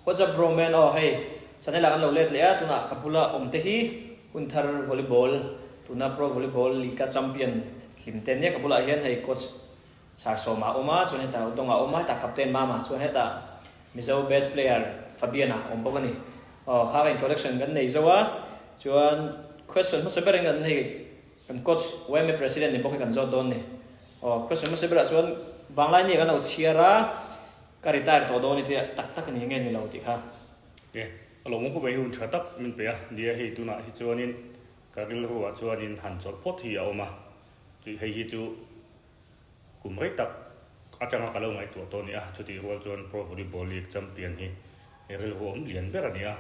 what's up bro man oh hey sanai la kan lo let le a tuna kapula omte hi hunthar volleyball tuna pro volleyball liga champion limten ne kapula hian hei coach sarsoma oma chune ta donga oma ta captain mama chune ta mizo best player fabiana ombogani ha introduction kan nei zawa chuan question ma sabering kan nei kan coach weme president ni boki kan zo don ni question ma sabera chuan banglai ni kan au chiara ka retire to don ni tak tak ni nge ni lo ti kha ke alo mo ko bai hun thatak min pe a dia hei tuna hi chuanin karil ruwa chuanin han chot pot hi a oma chu hei hi chu kumrei tak atanga kalo ngai to ni a chuti ruwa chuan pro volleyball league champion hi eril rom lian ber ania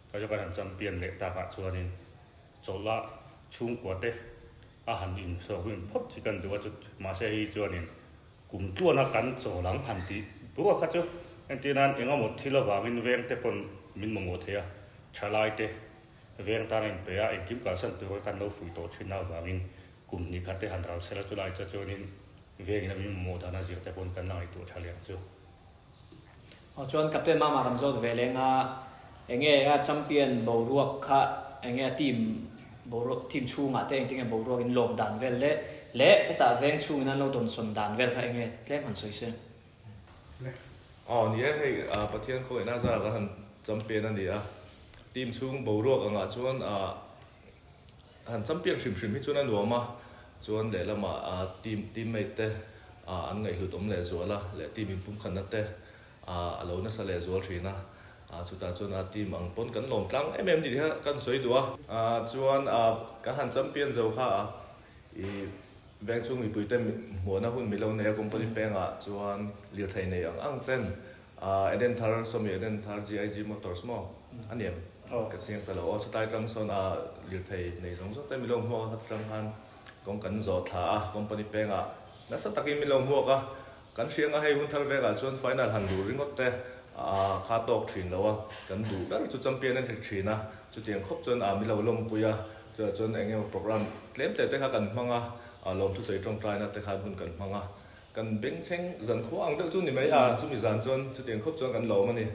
ta jo kan champion le ta ka chuanin chola chung kwate a han in so win phot chi kan duwa chu ma se hi chuanin kum tuana kan cholang han ti buwa kha chu antinan enga mo thila wangin veng te pon min mo thea chalai te veng tarin pe a engkim ka san tu kan lo fui to thina wangin kum ni khate han ral sela chulai cha chuanin veng na min mo dana zir te pon kan nai tu thaliang chu chuan captain mama kan zo ve lenga enge a champion boruak kha enge team boruak team chunga te engting boruak in lom dan vel le eta veng chung na lo don son dan vel kha enge tlem han soi seนี่ให้ประเทศโควิดน่าจะก็หันจำเป็นนั่นดีทีมช่วงบวกอ่ะชวนหันจำเป็นชิมที่ชวนนั่นหลวงมาชวนเดี๋ยวละมาทีมไม่เตะอันไงหลุดเลยส่วนละและทีมมีปุ่มขันนั่นเตะเราเนี่ยสละส่วนชีนะสุดท้ายชวนทีมอังปนกันหลงกลางดีที่กันสวยตัวชวนการหันจำเป็นเจ้าค่ะแบงค์ช่วงมีปุ๋ยเต็มหัวนะหุ่นมีเราในกรมผลิตแป้งชวนเลี้ยงไทยในอังเต้นเดนทาร์สมัยเดนทาร์ GIG Motors มั้งอันนี้ก็เชียงแต่เราสุดท้ายจังส่วนเลี้ยงไทยในสองส่วนแต่มีลงหัวครับจังหันกองกันจอดท่ากรมผลิตแป้งนั่นสักตะกี้มีลงหัวกันเชียงให้หุ่นทาร์แป้งส่วนไฟนอลหันดูริงก็แต่ขาตอกชินแล้วกันดูกันจุดจำเป็นนั่นชินนะจุดเตียงครบจนมีเราลงปุยจนเองโปรแกรมเล่มแต่ข้ากันมั้งลมทุกสิ่งตรงใจนะแต่ขาดหุ่นกันมั้งกันเบ่งเช่งจันขวางเด็กจุนนี่ไหมจุนมีจันจนจุดเตียงครบจนกันหลอมันนี่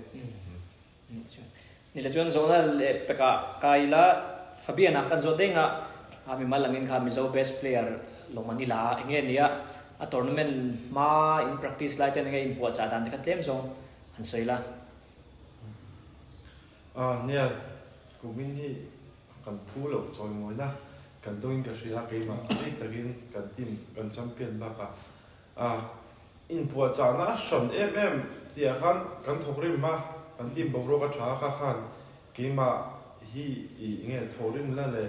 นี่แหละจนโซนนั้นเปกะกายละฟาเบียนะกันโซนเด้งมีมาหลังเงินค่ะมีโซ best player ลงมานี่ละอย่างเงี้ยเนี่ยทัวร์นาเมนต์มา in practice ไล่จะยังไง import จากด้านที่กันเต็มโซนหันสวยละเนี่ยกูมินที่กันพูดหลงจอยมวยนะกันต้องอินกับศิลาเกมที่ตะกินกันทีมกันแชมเปี้ยนบ้างอินปัวจานะส่วนเดียกันทกริมมากันทีมบอลโรกัชาขันเกมฮีเงี้ยทกริมแล้วเลย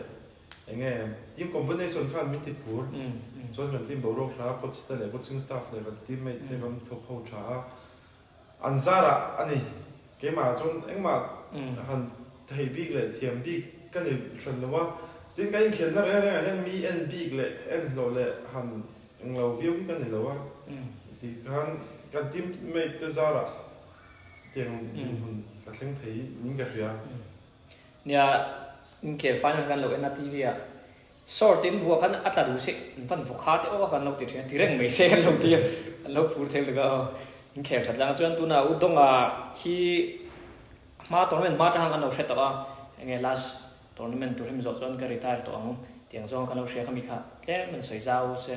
เงี้ยทีมคอมบิเนชันขันมิติพูดส่วนกันทีมบอลโรกัชาโค้ชแต่เลยโค้ชสตาฟเลยกันทีมไม่ได้กันทกเข้าช้าอันซาระอันนี้เกมจนมาหันไทยบิ๊กเลยเทียมบิ๊กก็เลยฉันเลยว่าทีนี้เขียนนักเรียนเห็นมีบิ๊กเลยเราเลยหันเราวิวกันเลยว่าที่การทีมไม่ได้ซาระเตียงหุ่นกับเส้นไทยนิ่งกับเสียเนี่ยนี่เขียนฟันกันเราเอ็นทีวีsortin vuo kan atla du se van vokhat o kan lo ti thian ti reng mai se lo ti lo phur thel ga in khe that lang chuan tuna u donga khi ma tournament ma ta hang an lo theta nge last tournament to him zo chuan ka retire to ang tiang zong kan lo share khami kha tle men soi zau se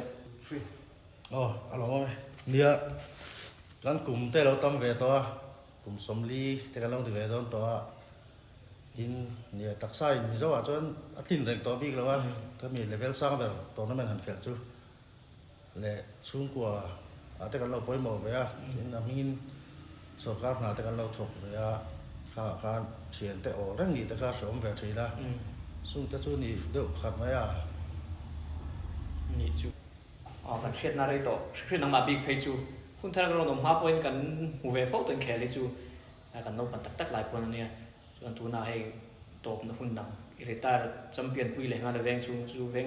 alo nia kan kum te lo tam ve to kum somli te kan lo ti ve don to in nia taksa in mi zo a chuan atin reng to big lo ta mi level sang ber tournament han khel chu le chung kwa te kan lo poi mo ve in amin sarkar na te kan lo thok ve khan thian te o rang ni te ka som ve thei la sung te chu ni deuh khat mai ni chu kan hriat na rei to hriat nang ma big phei chu kun thar ro nom ha point kan hu ve fo ton kheli chu kan no pan tak tak lai pon ania chuan tu na hei top na hun nang retire champion pui le nga le veng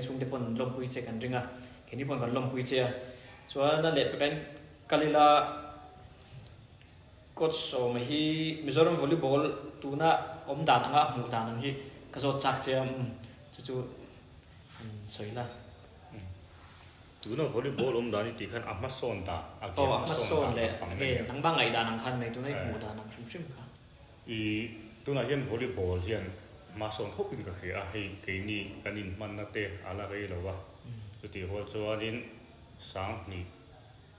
chung te pon lom pui che kan ringa keni pon kan lom pui che chuan na le kan kalila coach so ma hi Mizoram volleyball tuna om dan anga mu dan ang hi ka zo chak che chu soi la tu na volleyball dani ti khan Amazon ta Amazon le nang ba ngai dan ang khan mai tu nai mu dan ang shim ka i tuna hian volleyball hian ma son khopin ka khia hei ke ni kanin man na te ala rei lo wa chu ti hol chuanin sang ni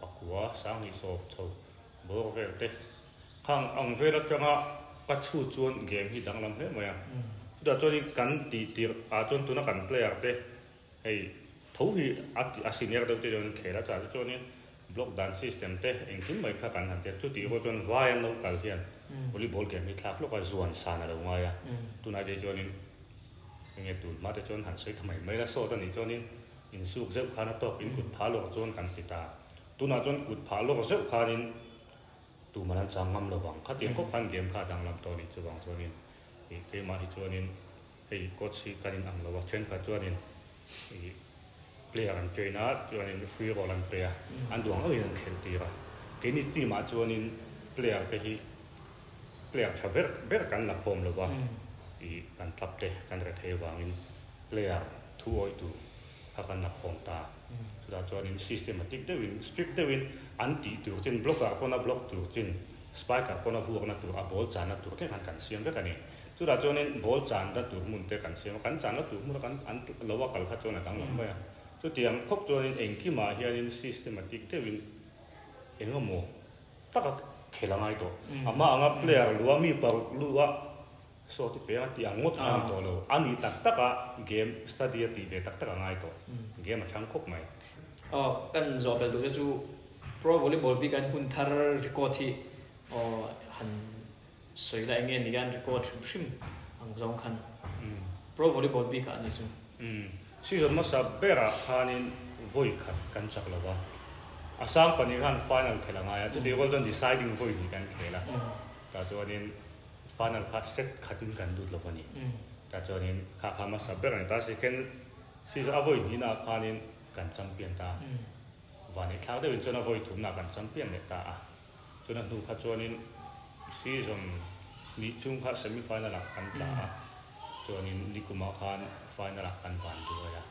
pakua sang ni so chho bor vel te khang ang vel atanga ka chu chuan game hi danglam hle maya da chuanin kan ti a chon tuna kan player te hei tho hi a senior de te jon khela cha chuanin block dance system te engkim mai kha kan han te chu ti ho chon vai an lo kal hian volleyball game hi thlak lo ka zuan sana lo ngaya tuna je chuanin nge tu ma te chon han sei thamai mai la so ta ni chuanin in suk zeu khana top in kut phalo chon kan ti ta tuna chon kut phalo zeu khanin tu manan changam lo wang kha tiang ko khan game kha dang lam to ni chu wang chuanin e ke ma hi chuanin hei coach hi kanin ang lo wa chen kha chuanin e player an train a chuanin free roll an player an duang oi an khel ti ra ke ni ti ma chuanin player pe hi player chaber ber kan la khom lo wa i kan tap te kan re thei wangin player thu oi tu kha kan na khom ta chu da chuanin systematic de win strict de win anti tu chen blocker pona block tu chen spike pona vu na tu a ball chan na tu te kan siam ve kan ni chu da chuanin ball chan da tu mun te kan siam kan chan na tu mun kan an lowa kal kha chona dang lam ba chu tiang khop chuanin engki ma hianin systematic de win engamo taka khelangai to ama anga player luami par luwa so ti pe ti angot khan to lo ani tak taka game study ti be tak taka ngai to game a chang khop mai kan zo bel du chu pro volleyball bi kan hun thar record thi han soi la nge ni gan record shim ang zong khan pro volleyball bi ka ni chu season ma sa bera khanin voi khat kan chak lawa asam pani khan final khelanga ya chu devel jon deciding voi ni kan khela ta chuanin final kha set khatin kan du lovani ta chuanin kha ma sa bera ta second season avoi ni na khanin kan champion ta wani thlau de chona voi thum na kan champion le ta chona du kha chuanin season ni chung kha semi final la kan ta chuanin nikuma khan final la kan wan du ya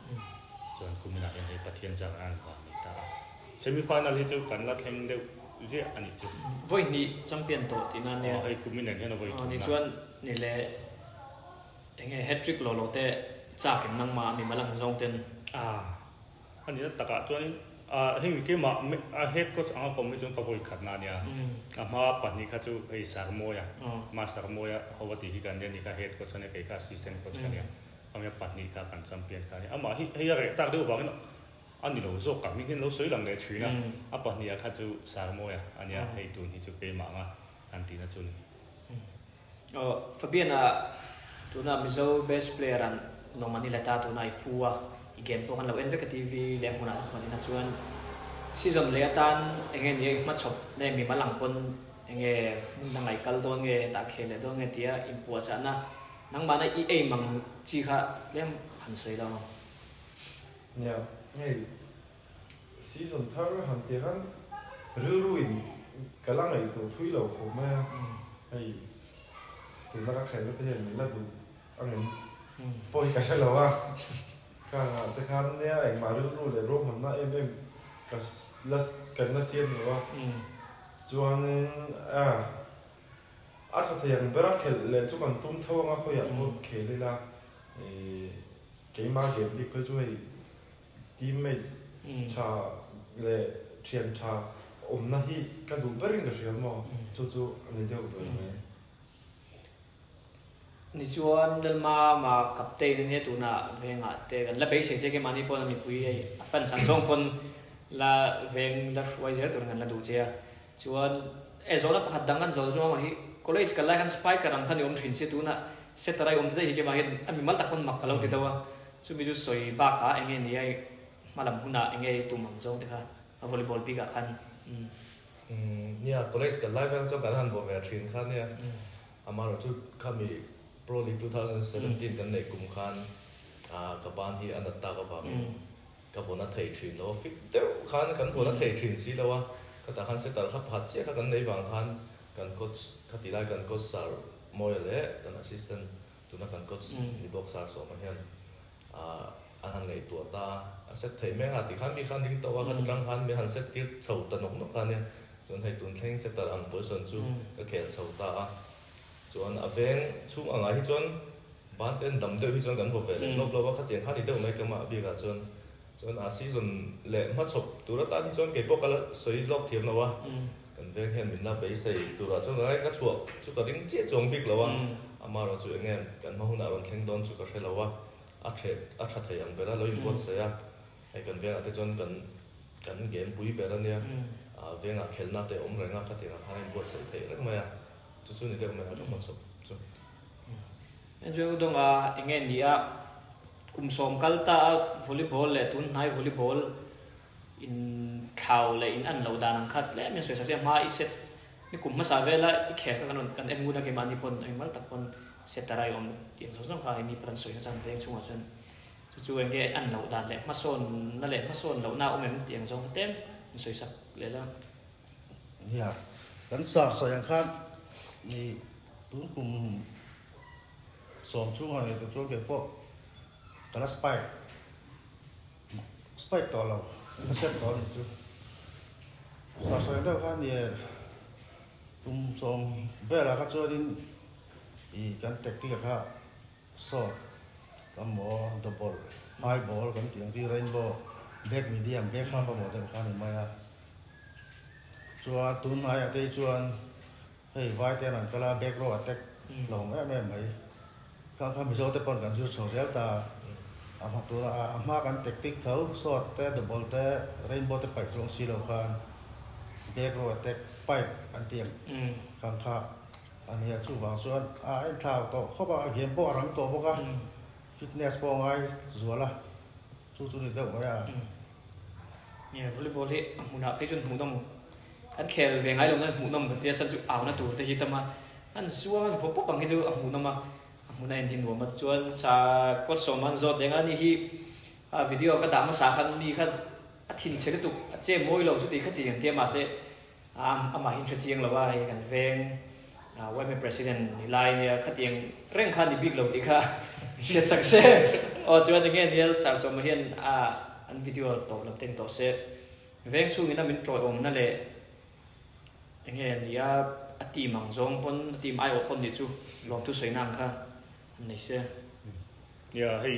chuan kumina en he pathian jang an wa ni ta semi final hi chu kan la thleng de je ani chu voi ni champion to tina ne hei kumina he na voi thum ni na chuan ni le enge hat trick lo lo te cha kem nang ma mi malang zong ten ani ta taka chuanin hei ke ma head coach anga komi chun ka voi khat na nia ama pani kha chu hei sarmoya master moya howati hi kan ni ka head coach ne ke ka assistant coach kan ya kamya pani kha kan champion kha ni ama hi ya re tak de wang ani lo zo ka mi hin lo soi lang le thina a pani kha chu sarmoya ania hei tun hi chu ke ma nga anti na chun Fabiana tuna mizo best player an nomani lata tuna ipua igen to kan lo enve ka TV le mona ko ni na chuan season le atan enge ni ma chop ne mi malang pon enge nang ngai kal do nge ta khele do nge tia impua cha na nang mana i e mang chi kha lem han sei da Yeah, hey, season thar han te han ruin kalang ai to thui lo kho ma hey tu na ka khela te ni la tu ang poi ka sha lo wa ka te khan ne ai ma ru le ro man na em ka las kan na sien lo wa chuan a tha te yang bera khel le chu kan tum thaw nga kho ya mo khele la ke ma ge li pe chu ai teammate cha le thiam tha na hi ka du berin ka shia mo chu ani deu be me ni chuan dalma ma captain ne tuna venga te gan la base se ke mani pon mi pui ai fan sang song pon la veng la wiser tur ngan la du che chuan e zola pakhat dangan zol jo ma hi college ka la kan spike ka rang khan yom thin se tuna se tarai om te hi ke ma hin ami mal tak pon mak ka lo ti dawa chu mi ju soi ba ka enge ni ai malam huna enge tu mang zong te kha volleyball pi ka khan nia college ka live ang cho kan han bo ve thin khan nia amaro chu khami pro league 2017 kan nei kum khan ka ban hi an ta ka ba ka bona thei thin lo fit te khan kan bona thei thin si lo wa ka ta khan se tar kha phat che ka kan nei wang khan kan coach ka ti lai kan coach sar moile kan assistant tu na kan coach ni box sar so ma hian an han nei tu ta set thei me ha ti khan mi khan ding to wa ka tang khan me han set ti chho ta nok nok khan ne chon hei tun thleng set tar ang position chu ka khel chho ta chuan a veng chung anga hi chuan ban ten dam deuh hi chuan kan vo ve le lop lova khatiang khani deuh mai kama bika chuan a season le ma chop tura ta hi chuan ke pokala soi lok thiam lawa kan veng hen min la be sei tura chuan ai ka chuak chu ka ding che chong bik lawa ama ro chu engem kan ma hun aron thleng don chu ka hrelawa a that thei ang bera lo import se ya ai kan veng ate chuan kan game pui bera nia a venga khelna te om renga khatiang khani import se thei rek maya chu ni deuh mai a ma chop chu Enjoy donga engen dia kumsom kalta volleyball le tun nai volleyball in thau le in an lo dan khat le me se sa ma iset ni kum ma sa vela I khe ka kanon kan emu da ke mani pon ai mal tak pon setarai om tin so song kha mi pran soi na san beng chunga chen chu enge an lo dan le ma son na le ma son lo na om em tiang song tem soi sak le la ya kan sa yang khan ni tun kum som chung ha to chung ke po kala spike to lo ka set to ni chu sa yang da khan ni kum som vera ka chu din I kan tactic ka short kam mo double high ball kan tiang ji rainbow back medium back half mo te khan ni ma ya chuan tun ai ate chuan hei vai te nan kala back row attack lo me mai kan mi zo te pon kan chu so zel ta ama tu ama kan tactic thau short te double te rainbow te pai chung si lo khan back row attack pipe an tiang kan kha ani chu wang chuan ai thau to khoba game po rang to boka fitness po ngai zuala chu ni deuh ya yeah volleyball hi muna phei chun mu dom an khel ve ngai lo na mu dom te chan chu aw na tur te hi tama an suwa man vo pop ang hi chu mu dom ma mu na endin wo ma chuan sa kot so man zo te nga ni hi a video ka da ma sa khan ni kha a thin che tu a che moi lo chu ti kha ti an te ma se ama hin che chiang lo wa hi kan veng women president ni lai ne kha tiang reng khan ni big lo ti kha she success o chuan again here sa so ma hian an video to lam teng to se veng su ina min troi om na le again ya ati mang zong pon ati mai o pon ni chu lom tu sei nam kha nei se ya hei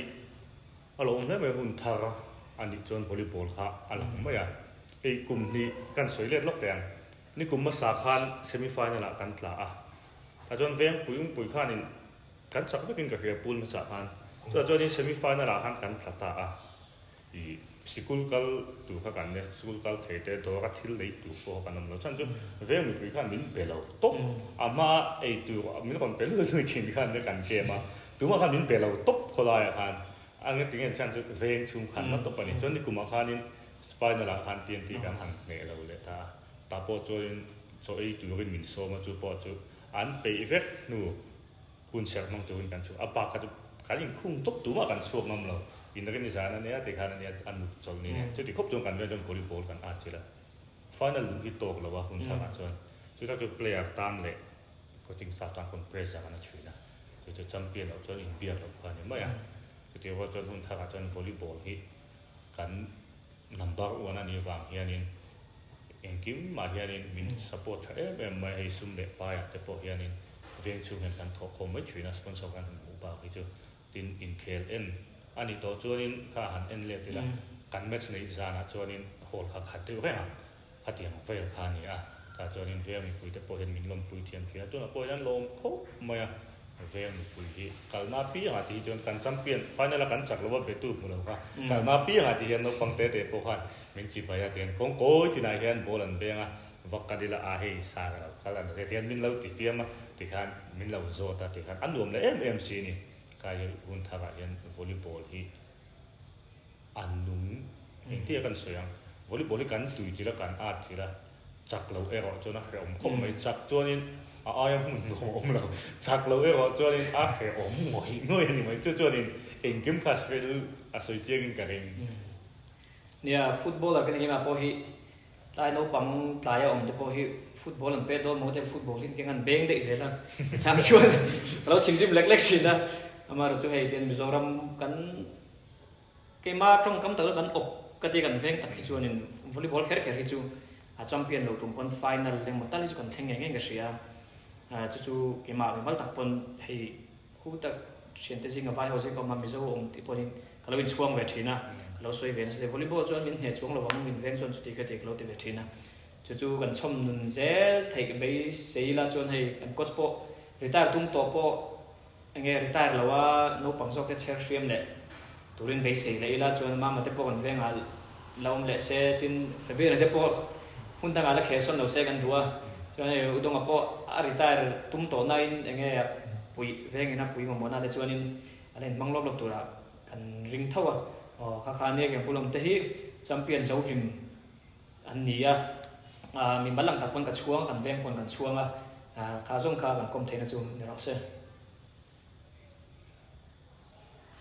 alo me me hun thara ani chon volleyball kha ala ma ya ei kum ni kan soi let lok teng ni kum ma sa khan semi final a kan tla a ta chon veng pui khan in kan chak vekin ka khia pul ma sa khan to chon ni semi final a khan kan tla ta a I school kal tu kha kan ne school kal thete do ka thil lei tu ko kan lo chan chu veng mi pui khan min belo top ama ei tu min kon belo lu chin khan de kan ke ma tu ma khan min belo top khola ya khan ang tingen chan chu veng chung khan na to pani chon ni kuma khan in final a khan tien ti kan han ne lo le ta po choin cho ei tu rin min so ma chu po chu an pe vek nu kun ser mang tu kan chu apa ka tu kan in khung top tu ma kan chuak nam lo in rin ni sana ne ate khan ne an nu chol ni chu ti khop chung kan ve jon volleyball kan a chila final lu hi tok lo wa hun tha ma chon chu ta chu player tan le coaching staff tan kon pressure kan a chhuina chu champion of chon in beer lo khan ni ma ya chu ti wa chon hun tha ka chon volleyball hi kan number 1 ani wang hianin engkim ma hianin min support tha em mai hei sum le pa ya te po hianin veng chu hen kan thok khom mai chhuina sponsor kan mu ba hi chu tin in khel en ani to chuanin kha han en le tila kan match nei zana chuanin hol kha khat te re ha khatiang vel kha ni a ta chuanin veng mi pui te po hen min lom pui thiam thia to na po yan lom kho mai a veng mi pui hi kalna pi ha ti chuan kan champion final kan chak lo be tu mu lo kha kalna pi ha ti hen no pang te te po khan min chi ba ya ten kong koi ti na hian bol an benga vakadila a hei sa ga kala re tian min lo ti fiama ti khan min lo zo ta ti khan an lom le mmc ni kai hun tha ga hian volleyball hi an lung eng ti kan soyang volleyball kan tu chi la kan a chi la chak lo e ro chona khom khom mai chak chonin a ayam mun no om lo chak lo e ro chonin a he om ngoi ni mai chu chonin eng kim khas vel a soi chiang ka ring nia football a kan ma po hi tai no pang tai om te po hi football an pe do mo te football in kengan beng de je la chang chuan lo chim jim lek lek chin na amar chu hei ten mizoram kan ke ma trong kam ta kan op ka ti kan veng tak hi chuan in volleyball kher kher hi chu a champion lo tum pon final leng mo tali chu kan theng nge ga sia chu chu ke ma me mal tak pon hei hu tak chen te jing vai ho je ko ma mi zo ong ti ponin kalawin chuang ve thina lo soi ven se volleyball chuan min he chuang lo wang min veng chuan chu ti ka te lo ti ve thina chu chu kan chom nun zel thei be seila chuan hei kan coach po retire tum to po ange retire lawa no pangsok te chair frame le turin be sei leila chuan ma ma te po kan venga laum le se tin february te po hun tanga la kheson lo se kan dua chuan hei udong apo a retire tum to nain ange pui vengina pui mo na te chuan in alen manglok lok tura kan ring thawa kha kha ne ke pulom te hi champion zo rim an nia mi balang tak pon ka chuang kan veng pon kan chuanga kha zong kha kan kom theina chu ne ro se